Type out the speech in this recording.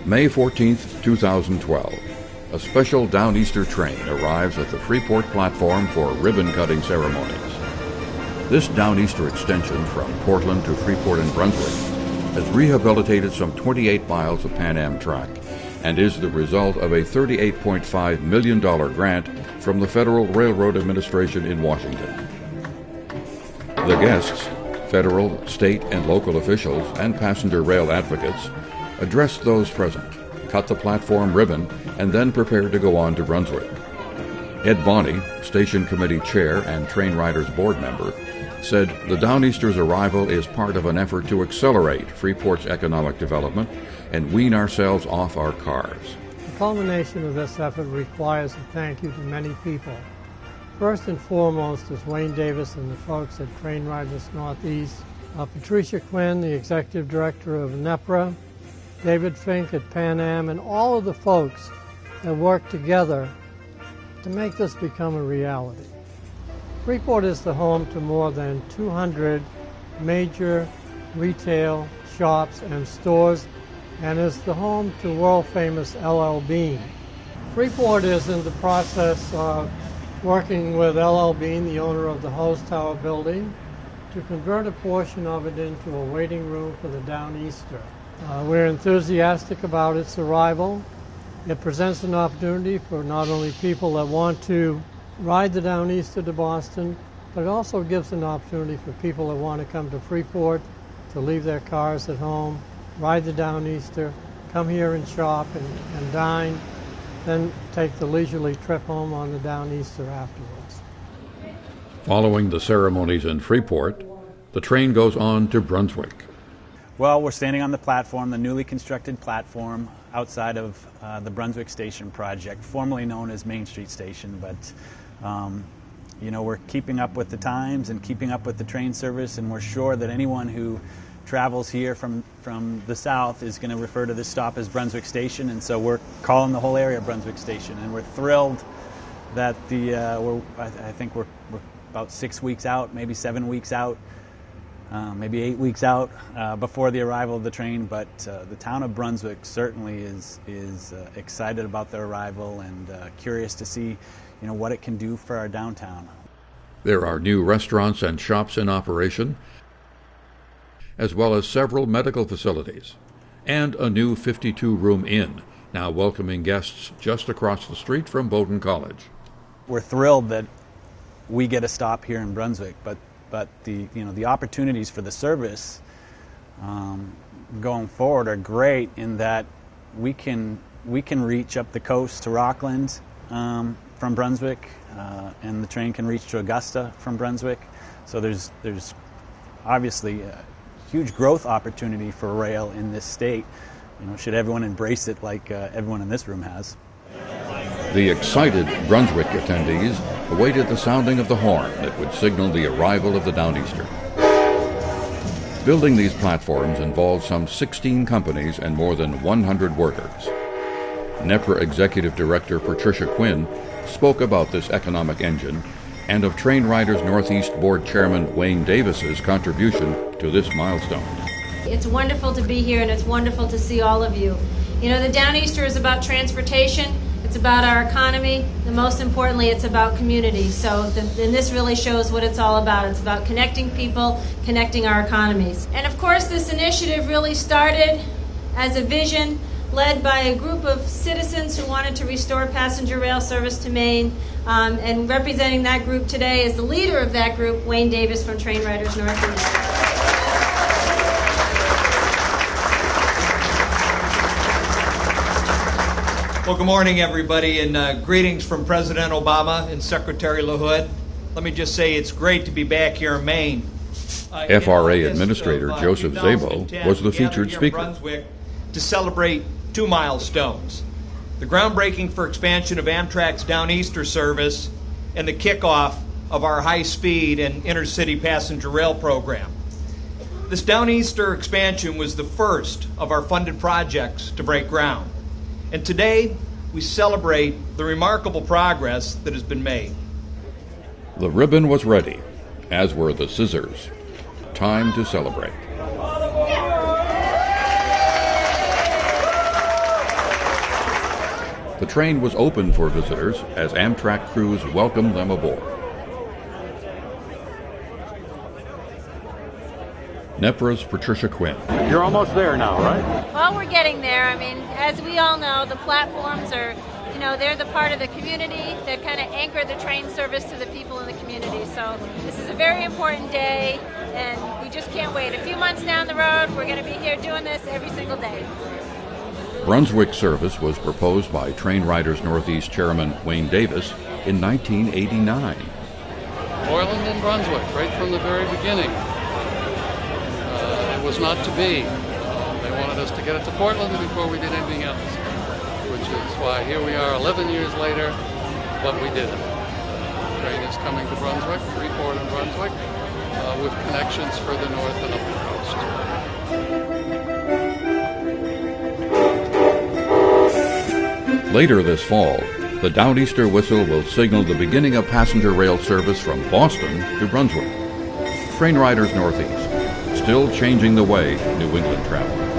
May 14, 2012. A special Downeaster train arrives at the Freeport platform for ribbon-cutting ceremonies. This Downeaster extension from Portland to Freeport and Brunswick has rehabilitated some 28 miles of Pan Am track and is the result of a $38.5 million grant from the Federal Railroad Administration in Washington. The guests, federal, state, and local officials, and passenger rail advocates, addressed those present, cut the platform ribbon, and then prepared to go on to Brunswick. Ed Bonney, Station Committee Chair and TrainRiders board member, said the Downeaster's arrival is part of an effort to accelerate Freeport's economic development and wean ourselves off our cars. The culmination of this effort requires a thank you to many people. First and foremost is Wayne Davis and the folks at TrainRiders Northeast, Patricia Quinn, the Executive Director of NEPRA, David Fink at Pan Am, and all of the folks that work together to make this become a reality. Freeport is the home to more than 200 major retail shops and stores and is the home to world-famous LL Bean. Freeport is in the process of working with LL Bean, the owner of the Hose Tower building, to convert a portion of it into a waiting room for the Downeaster. We're enthusiastic about its arrival. It presents an opportunity for not only people that want to ride the Downeaster to Boston, but it also gives an opportunity for people that want to come to Freeport to leave their cars at home, ride the Downeaster, come here and shop and dine, then take the leisurely trip home on the Downeaster afterwards. Following the ceremonies in Freeport, the train goes on to Brunswick. Well, we're standing on the platform, the newly constructed platform outside of the Brunswick Station project, formerly known as Main Street Station, but we're keeping up with the times and keeping up with the train service, and we're sure that anyone who travels here from the south is going to refer to this stop as Brunswick Station, and so we're calling the whole area Brunswick Station, and we're thrilled that I think we're about 6 weeks out, maybe 7 weeks out, maybe 8 weeks out before the arrival of the train, but the town of Brunswick certainly is excited about their arrival and curious to see what it can do for our downtown. There are new restaurants and shops in operation, as well as several medical facilities, and a new 52-room inn, now welcoming guests just across the street from Bowdoin College. We're thrilled that we get a stop here in Brunswick, but the opportunities for the service going forward are great in that we can reach up the coast to Rockland from Brunswick, and the train can reach to Augusta from Brunswick. So there's obviously a huge growth opportunity for rail in this state. Should everyone embrace it like everyone in this room has. The excited Brunswick attendees awaited the sounding of the horn that would signal the arrival of the Downeaster. Building these platforms involved some 16 companies and more than 100 workers. NEPRA Executive Director Patricia Quinn spoke about this economic engine and of TrainRiders Northeast Board Chairman Wayne Davis's contribution to this milestone. It's wonderful to be here, and it's wonderful to see all of you. The Downeaster is about transportation. It's about our economy, and most importantly, it's about community. And this really shows what it's all about. It's about connecting people, connecting our economies. And of course, this initiative really started as a vision led by a group of citizens who wanted to restore passenger rail service to Maine. And representing that group today is the leader of that group, Wayne Davis from TrainRiders Northeast. Well, good morning, everybody, and greetings from President Obama and Secretary LaHood. Let me just say it's great to be back here in Maine. FRA Administrator Joseph Szabo was the featured speaker. Brunswick to celebrate two milestones: the groundbreaking for expansion of Amtrak's Downeaster service and the kickoff of our high-speed and intercity passenger rail program. This Downeaster expansion was the first of our funded projects to break ground. And today, we celebrate the remarkable progress that has been made. The ribbon was ready, as were the scissors. Time to celebrate. The train was open for visitors as Amtrak crews welcomed them aboard. NEPRA's Patricia Quinn. You're almost there now, right? Well, we're getting there. I mean, as we all know, the platforms are, they're the part of the community that kind of anchor the train service to the people in the community. So this is a very important day, and we just can't wait. A few months down the road, we're going to be here doing this every single day. Brunswick service was proposed by TrainRiders Northeast Chairman Wayne Davis in 1989. Portland and Brunswick, right from the very beginning. It was not to be. They wanted us to get it to Portland before we did anything else, which is why here we are 11 years later, but we did it. The train is coming to Brunswick, Freeport and Brunswick, with connections further north and up the coast. Later this fall, the Downeaster whistle will signal the beginning of passenger rail service from Boston to Brunswick. TrainRiders Northeast, still changing the way New England travels.